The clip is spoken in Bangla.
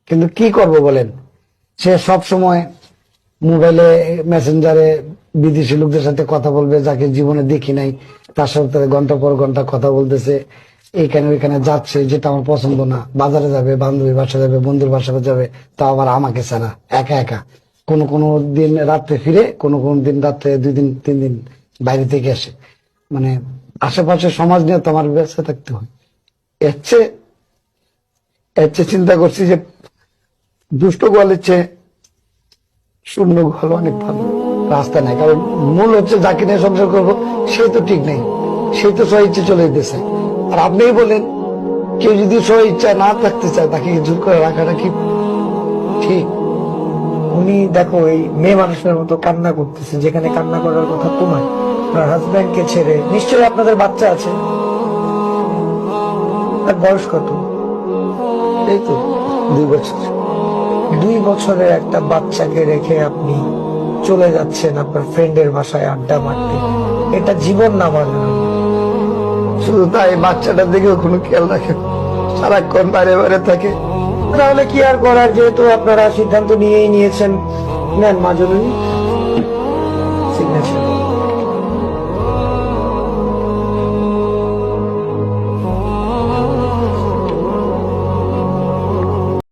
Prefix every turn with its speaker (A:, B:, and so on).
A: কিন্তু কি করব বলেন, সে সব সময় মোবাইলে মেসেঞ্জারে বিদেশি লোকদের সাথে কথা বলবে, যাকে জীবনে দেখি নাই তার সাথে ঘন্টা পর ঘন্টা কথা বলতেছে, এইখানে ওইখানে যাচ্ছে, যেটা আমার পছন্দ না। বাজারে যাবে, বান্ধবীর বাসা যাবে, বন্ধুর বাসা যাবে, তাও আবার আমাকে ছাড়া একা একা। কোনো কোনো দিন রাত্রে ফিরে, কোনো কোনো দিন রাত্রে 2 দিন 3 দিন বাইরে থেকে আসে। মানে আশেপাশে সমাজ নিয়ে তো আমার ব্যস্ত থাকতে হয়। এর চেয়ে চিন্তা করছি যে দুষ্ট গোয়ালের চেয়ে শূন্য গোয়াল অনেক ভালো। রাস্তা নাই, কারণ মূল হচ্ছে যাকে নিয়ে সংসার করবো সে তো ঠিক নেই, সে তো স্ব ইচ্ছে চলে যেতেছে। আর আপনিই বলেন, কেউ যদি স্ব ইচ্ছা না থাকতে চায় তাকে জোর করে রাখাটা কি ঠিক?
B: উনি দেখো এই মেয়ে মানুষের মতো কান্না করতেছে, যেখানে কান্না করার কথা তোমার, আপনার হাজব্যান্ডকে ছেড়ে। নিশ্চয়ই আপনাদের বাচ্চা আছে, তার বয়স কত?
A: এই তো 2 বছর।
B: 2 বছরের একটা বাচ্চাকে রেখে আপনি চলে যাচ্ছেন আপনার ফ্রেন্ডের বাসায় আড্ডা মারতে। এটা জীবন না মানে।
A: শুধু তাই, বাচ্চাটার দিকেও কোনো খেয়াল রাখে না। সারাক্ষণ বাইরে বাইরে থাকে।
B: তাহলে কি আর করার, যেহেতু আপনারা সিদ্ধান্ত নিয়েই নিয়েছেন, নেন মা জননী সিগনেচার।